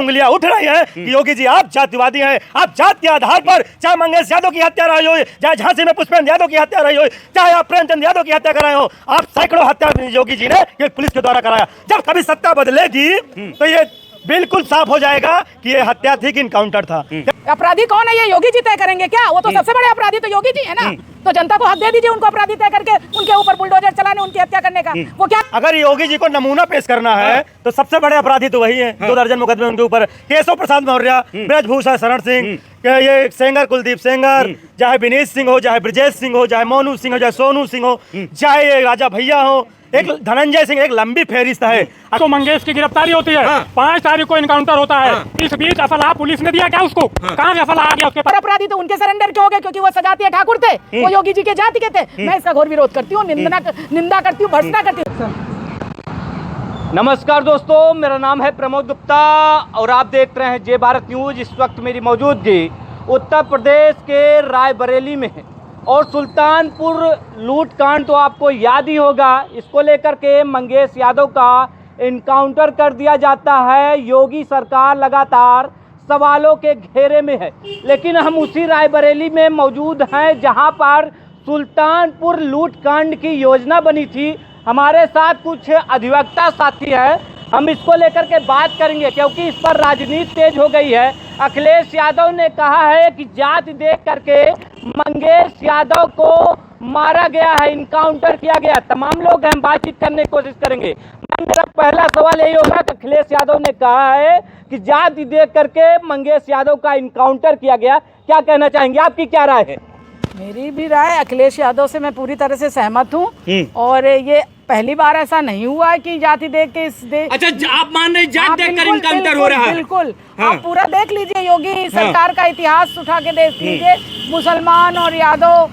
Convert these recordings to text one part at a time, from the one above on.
उंगलियां उठ रही हैं कि योगी जी आप जातिवादी हैं, आप जात के आधार पर, चाहे मंगेश यादव की हत्या रही हो, चाहे झांसी में पुष्पेंद्र यादव की हत्या रही हो, चाहे आप प्रेमचंद यादव की हत्या कराए हो, आप सैकड़ों हत्या योगी जी ने ये पुलिस के द्वारा कराया। जब कभी सत्ता बदलेगी तो ये बिल्कुल साफ हो जाएगा कि ये हत्या थी कि इनकाउंटर था। अपराधी कौन है ये योगी जी तय करेंगे क्या? वो तो सबसे बड़े अपराधी तो योगी जी है ना। तो जनता को हक दे दीजिए उनको अपराधी तय करके उनके ऊपर बुलडोजर चलाने, उनकी हत्या करने का। वो क्या अगर योगी जी को नमूना पेश करना है तो सबसे बड़े अपराधी तो वही है। 2 दर्जन मुकदमे उनके ऊपर, केशव प्रसाद मौर्य, ब्रजभूषण शरण सिंह, ये सेंगर कुलदीप सेंगर, चाहे विनीत सिंह हो, चाहे ब्रजेश सिंह हो, चाहे मोनू सिंह हो, चाहे सोनू सिंह हो, चाहे ये राजा भैया हो, एक धनंजय सिंह, एक लंबी फेहरिस्त है। तो मंगेश की गिरफ्तारी होती है, 5 तारीख को इनकाउंटर होता है। इस बीच एफएलआर पुलिस ने दिया क्या उसको? कहाँ एफएलआर आ गया उसके पर? अपराधी तो उनके सरेंडर क्यों हो गए? क्योंकि वो सजातीय ठाकुर थे, वो योगी जी के जाति के थे। मैं इसका घोर विरोध करती हूँ, निंदा करती हूँ, भर्त्सना करती हूँ। नमस्कार दोस्तों, मेरा नाम है प्रमोद गुप्ता और आप देख रहे हैं जय भारत न्यूज। इस वक्त मेरी मौजूदगी उत्तर प्रदेश के रायबरेली में है और सुल्तानपुर लूट कांड तो आपको याद ही होगा। इसको लेकर के मंगेश यादव का इनकाउंटर कर दिया जाता है। योगी सरकार लगातार सवालों के घेरे में है, लेकिन हम उसी रायबरेली में मौजूद हैं जहां पर सुल्तानपुर लूट कांड की योजना बनी थी। हमारे साथ कुछ अधिवक्ता साथी हैं, हम इसको लेकर के बात करेंगे क्योंकि इस पर राजनीति तेज हो गई है। अखिलेश यादव ने कहा है कि जाति देख करके मंगेश यादव को मारा गया है, इनकाउंटर किया गया। तमाम लोग हम बातचीत करने की कोशिश करेंगे। मेरा पहला सवाल यही होगा कि अखिलेश यादव ने कहा है कि जाति देख करके मंगेश यादव का इनकाउंटर किया गया, क्या कहना चाहेंगे? आपकी क्या राय है? मेरी भी राय अखिलेश यादव से मैं पूरी तरह से सहमत हूँ और ये पहली बार ऐसा नहीं हुआ है कि जाति देख के अच्छा, आप मान रहे जाति देखकर इनकाउंटर हो रहा है? बिल्कुल। आप पूरा देख लीजिए, योगी सरकार का इतिहास उठा के देख लीजिए, मुसलमान और यादव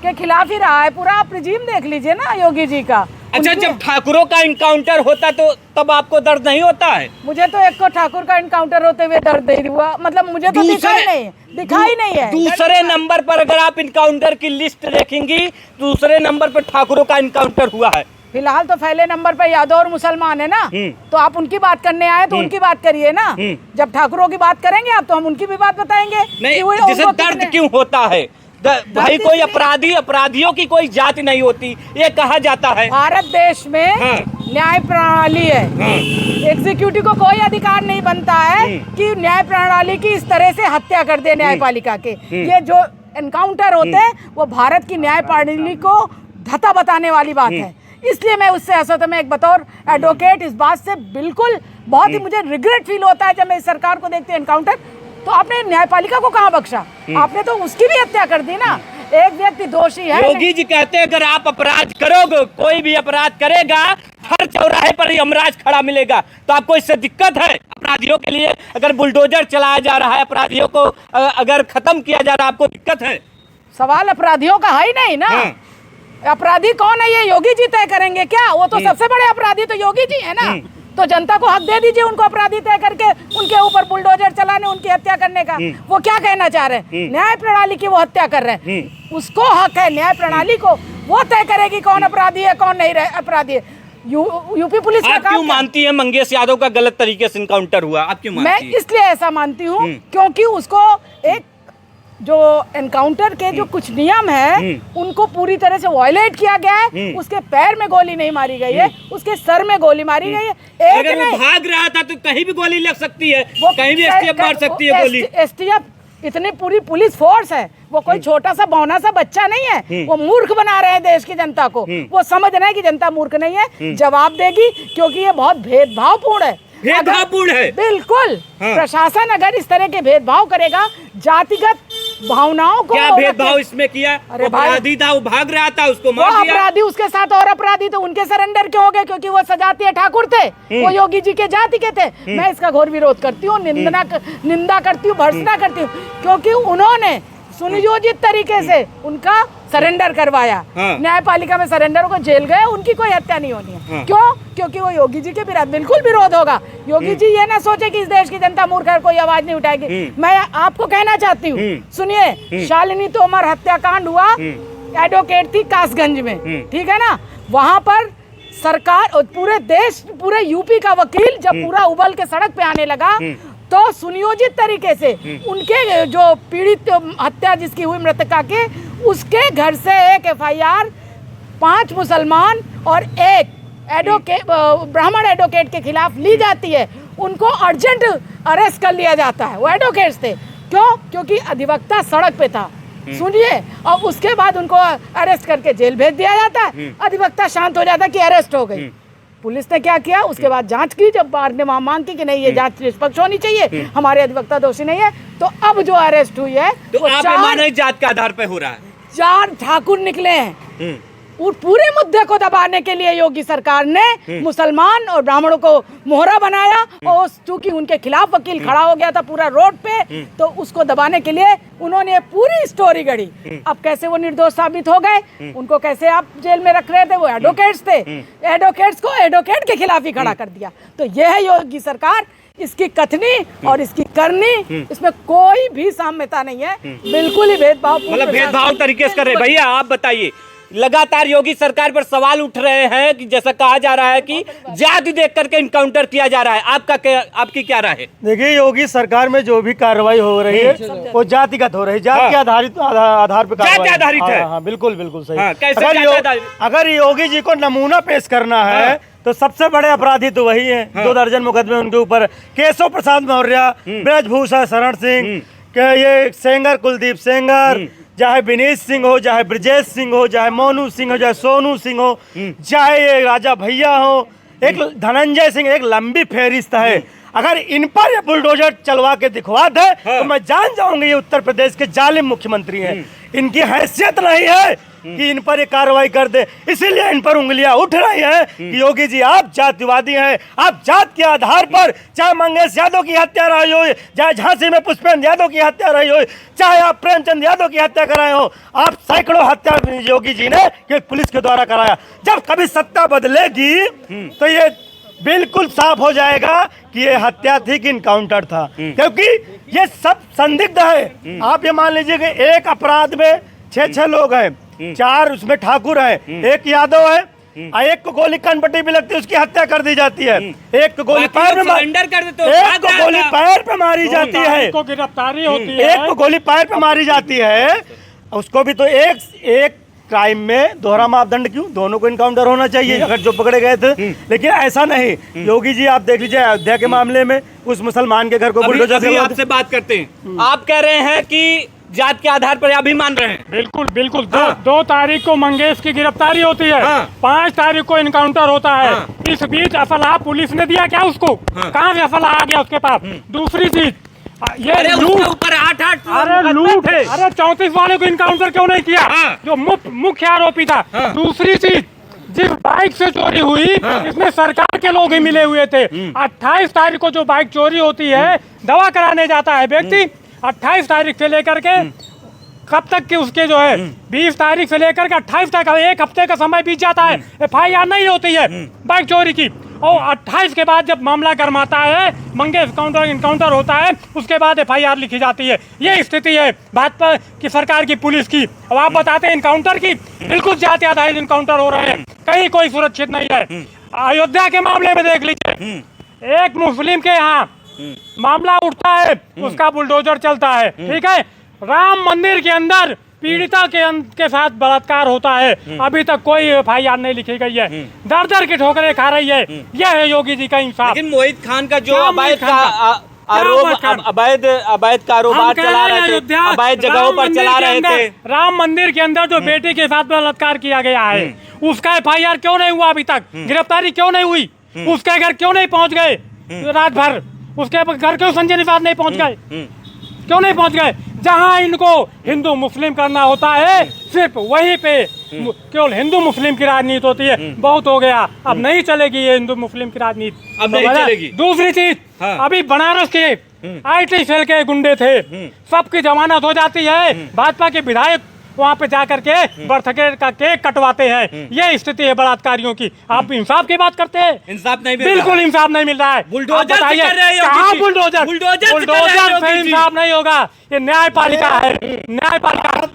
के खिलाफ ही रहा है पूरा। आप रिजीम देख लीजिए ना योगी जी का। अच्छा, जब ठाकुरों का इनकाउंटर होता तो तब आपको दर्द नहीं होता है? मुझे तो एक को ठाकुर का इनकाउंटर होते हुए दर्द नहीं हुआ, मतलब मुझे तो दिखाई नहीं है। दूसरे नंबर पर अगर आप इनकाउंटर की लिस्ट देखेंगी, दूसरे नंबर पर ठाकुरों का इनकाउंटर हुआ है। फिलहाल तो पहले नंबर पर यादव और मुसलमान है ना, तो आप उनकी बात करने आए तो उनकी बात करिए ना। जब ठाकुरों की बात करेंगे आप तो हम उनकी भी बात बताएंगे। नहीं, जिसे दर्द क्यों होता है भाई? कोई अपराधियों की कोई जाति नहीं होती, ये कहा जाता है। भारत देश में न्याय प्रणाली है, एग्जीक्यूटिव को कोई अधिकार नहीं बनता है कि न्याय प्रणाली की इस तरह से हत्या कर दे न्यायपालिका के। ये जो एनकाउंटर होते हैं वो भारत की न्याय प्रणाली को धता बताने वाली बात है। इसलिए मैं उससे असहमत, मैं एक बतौर एडवोकेट इस बात से बिल्कुल बहुत ही मुझे रिग्रेट फील होता है जब मैं इस सरकार को देखती हूँ एनकाउंटर। तो आपने न्यायपालिका को कहाँ बख्शा? आपने तो उसकी भी हत्या कर दी ना। एक व्यक्ति दोषी है। योगी जी कहते हैं अगर आप अपराध करोगे, कोई भी अपराध करेगा, हर चौराहे पर ही यमराज खड़ा मिलेगा। तो आपको इससे दिक्कत है? अपराधियों के लिए अगर बुलडोजर चलाया जा रहा है, अपराधियों को अगर खत्म किया जा रहा है, आपको दिक्कत है? सवाल अपराधियों का है ही नहीं ना। अपराधी कौन है ये योगी जी तय करेंगे क्या? वो तो सबसे बड़े अपराधी तो योगी जी है ना। तो जनता को हक दे दीजिए उनको अपराधी तय करके उनके ऊपर बुलडोजर चलाने, उनकी हत्या करने का। वो क्या कहना चाह रहे हैं? न्याय प्रणाली की वो हत्या कर रहे हैं, उसको हक है न्याय प्रणाली को, वो तय करेगी कौन अपराधी है कौन नहीं अपराधी है। यूपी पुलिस आप क्यों मानती है मंगेश यादव का गलत तरीके से इनकाउंटर हुआ? आप क्यों मानती मैं इसलिए ऐसा मानती हूँ क्योंकि उसको एक जो एनकाउंटर के जो कुछ नियम है उनको पूरी तरह से वायलेट किया गया है। उसके पैर में गोली नहीं मारी गई है, उसके सर में गोली मारी गई है। अगर वो भाग रहा था तो कहीं भी गोली लग सकती है, कहीं भी एसटीएफ मार सकती है गोली। एसटीएफ इतनी पूरी पुलिस फोर्स है, वो कोई छोटा सा बौना सा बच्चा नहीं है। वो मूर्ख बना रहे हैं देश की जनता को। वो समझ रहे हैं कि जनता मूर्ख नहीं है, जवाब देगी, क्योंकि ये बहुत भेदभावपूर्ण है। भेदभावपूर्ण है बिल्कुल। प्रशासन अगर इस तरह के भेदभाव करेगा, जातिगत भावनाओं को, क्या भेदभाव इसमें किया? अपराधी था, वो भाग रहा था, उसको मार दिया। अपराधी उसके साथ और अपराधी तो उनके सरेंडर क्यों हो गए? क्योंकि वो सजातीय ठाकुर थे, वो योगी जी के जाति के थे। मैं इसका घोर विरोध करती हूँ, निंदा करती हूँ, भर्त्सना करती हूँ, क्योंकि उन्होंने सुनियोजित तरीके से उनका सरेंडर करवाया। न्यायपालिका में सरेंडर को जेल गए, उनकी कोई हत्या नहीं होनी है। क्यों? क्योंकि वो योगी जी के बिल्कुल विरोध होगा। योगी जी ये ना सोचे कि इस देश की जनता मूर्ख है, कोई आवाज नहीं उठाएगी। मैं आपको कहना चाहती हूँ, सुनिए, शालिनी तोमर हत्याकांड हुआ, एडवोकेट थी कासगंज में, ठीक है ना। वहां पर सरकार और पूरे देश, पूरे यूपी का वकील जब पूरा उबल के सड़क पे आने लगा तो सुनियोजित तरीके से उनके जो पीड़ित हत्या जिसकी हुई मृतका के, उसके घर से एक एफआईआर 5 मुसलमान और एक एडवोकेट ब्राह्मण एडवोकेट के खिलाफ ली जाती है। उनको अर्जेंट अरेस्ट कर लिया जाता है। वो एडवोकेट्स थे, क्यों? क्योंकि अधिवक्ता सड़क पे था, सुनिए, और उसके बाद उनको अरेस्ट करके जेल भेज दिया जाता है। अधिवक्ता शांत हो जाता है कि अरेस्ट हो गई। पुलिस ने क्या किया, उसके बाद जांच की, जब बार ने मांग की कि नहीं ये जांच निष्पक्ष होनी चाहिए, हमारे अधिवक्ता दोषी नहीं है, तो अब जो अरेस्ट हुई है तो आप ये मान रहे हैं जात के आधार पर हो रहा है? 4 ठाकुर निकले हैं। और पूरे मुद्दे को दबाने के लिए योगी सरकार ने मुसलमान और ब्राह्मणों को मोहरा बनाया, और चूंकि उनके खिलाफ वकील खड़ा हो गया था पूरा रोड पे, तो उसको दबाने के लिए उन्होंने पूरी स्टोरी गढ़ी। अब कैसे वो निर्दोष साबित हो गए, उनको कैसे आप जेल में रख रहे थे? वो एडवोकेट्स थे, एडवोकेट्स को एडवोकेट के खिलाफ ही खड़ा कर दिया। तो यह है योगी सरकार, इसकी कथनी और इसकी करनी, इसमें कोई भी साम्यता नहीं है, बिल्कुल ही भेदभाव, मतलब भेदभाव तरीके से कर रहे। भैया आप बताइए, लगातार योगी सरकार पर सवाल उठ रहे हैं कि जैसा कहा जा रहा है कि जाति देख करके इनकाउंटर किया जा रहा है, आपकी क्या राय है? देखिए, योगी सरकार में जो भी कार्रवाई हो रही है वो जातिगत हो रही है, जाति के आधार पर जाति आधारित है। हाँ, बिल्कुल बिल्कुल सही। कैसे अगर योगी जी को नमूना पेश करना है तो सबसे बड़े अपराधी तो वही है। 2 दर्जन मुकदमे उनके ऊपर, केशव प्रसाद मौर्य, ब्रजभूषण शरण सिंह, ये सेंगर कुलदीप सेंगर, चाहे विनीत सिंह हो, चाहे ब्रजेश सिंह हो, चाहे मोनू सिंह हो, चाहे सोनू सिंह हो, चाहे ये राजा भैया हो, एक धनंजय सिंह, एक लंबी फेरिस्त है। अगर इन पर ये बुलडोजर चलवा के दिखवा दे तो मैं जान जाऊंगी ये उत्तर प्रदेश के जालिम मुख्यमंत्री हैं। इनकी हैसियत नहीं है कि इन पर ये कार्रवाई कर दे, इसीलिए इन पर उंगलियां उठ रही हैं कि योगी जी आप जातिवादी हैं। आप जात के आधार पर, चाहे मंगेश यादव की हत्या रही हो, चाहे झांसी में पुष्पेंद्र यादव की हत्या रही हो, चाहे आप प्रेमचंद यादव की हत्या कराए हो, आप सैकड़ों हत्या योगी जी ने कि पुलिस के द्वारा कराया। जब कभी सत्ता बदलेगी तो ये बिल्कुल साफ हो जाएगा कि ये हत्या थी कि इनकाउंटर था, क्योंकि ये सब संदिग्ध है। आप ये मान लीजिए कि एक अपराध में 6 लोग हैं, 4 उसमें ठाकुर है, 1 यादव है, एक को गोली कनपट्टी भी लगती है, उसकी हत्या कर दी जाती है, एक को गोली पैर में एक को गोली पैर पे मारी जाती है, को गिरफ्तारी होती है, एक को गोली पैर पे मारी जाती है, उसको भी तो एक क्राइम में दोहरा मापदंड क्यों? दोनों को इनकाउंटर होना चाहिए अगर जो पकड़े गए थे। लेकिन ऐसा नहीं। योगी जी आप देख लीजिए अयोध्या के मामले में उस मुसलमान के घर को बुलडोजर से आपसे बात करते हैं। आप कह रहे हैं कि जात के आधार पर आप भी मान रहे हैं? बिल्कुल बिल्कुल। 2 तारीख को मंगेश की गिरफ्तारी होती है, 5 तारीख को इनकाउंटर होता है। इस बीच असला पुलिस ने दिया क्या उसको? कहाँ से असला आ गया उसके पास? दूसरी चीज, ये लूट, अरे लूट है, अरे 34 वाले को इनकाउंटर क्यों नहीं किया जो मुख्य आरोपी था? दूसरी चीज, जिस बाइक से चोरी हुई इसमें सरकार के लोग ही मिले हुए थे। 28 तारीख को जो बाइक चोरी होती है, दवा कराने जाता है व्यक्ति, 28 तारीख से लेकर के कब तक के उसके जो है 20 तारीख से लेकर के 28 तक 1 हफ्ते का समय बीत जाता है, एफआईआर नहीं होती है बाइक चोरी की। और 28 के बाद जब मामला गर्माता है, मंगेश इनकाउंटर होता है, उसके बाद एफआईआर लिखी जाती है। ये स्थिति है भाजपा की सरकार की, पुलिस की। अब आप बताते हैं इनकाउंटर की, बिल्कुल जाति आधारित इनकाउंटर हो रहे हैं, कहीं कोई सुरक्षित नहीं है। अयोध्या के मामले में देख लीजिए, एक मुस्लिम के यहाँ मामला उठता है, उसका बुलडोजर चलता है, ठीक है। राम मंदिर के अंदर पीड़िता के साथ बलात्कार होता है, अभी तक कोई एफआईआर नहीं लिखी गई है, दर की ठोकरें खा रही है। यह है योगी जी का इंसाफ। लेकिन मोहित खान का जो अवैध कारोबार चला रहे थे, अवैध जगहों पर चला रहे थे, राम मंदिर के अंदर जो बेटी के साथ बलात्कार किया गया है, उसका एफआईआर क्यों नहीं हुआ अभी तक? गिरफ्तारी क्यों नहीं हुई? उसके घर क्यों नहीं पहुंच गए रात भर? उसके घर क्यों संजय निषाद नहीं पहुंच गए? क्यों नहीं पहुंच गए? जहां इनको हिंदू मुस्लिम करना होता है, सिर्फ वहीं पे केवल हिंदू मुस्लिम की राजनीति होती है। बहुत हो गया, अब नहीं चलेगी ये हिंदू मुस्लिम की राजनीति, अब नहीं चलेगी। दूसरी चीज, अभी बनारस के आईटी सेल के गुंडे थे, सबकी जमानत हो जाती है, भाजपा के विधायक वहाँ पे जाकर के बर्थडे का केक कटवाते हैं। ये स्थिति है बलात्कारियों की। आप इंसाफ की बात करते हैं, इंसाफ नहीं, बिल्कुल इंसाफ नहीं मिल रहा है। बुलडोजर कहाँ बुलडोजर से इंसाफ नहीं होगा? ये न्यायपालिका है, न्यायपालिका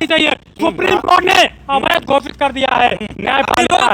चाहिए। सुप्रीम कोर्ट ने अवैध घोषित कर दिया है, न्यायपालिका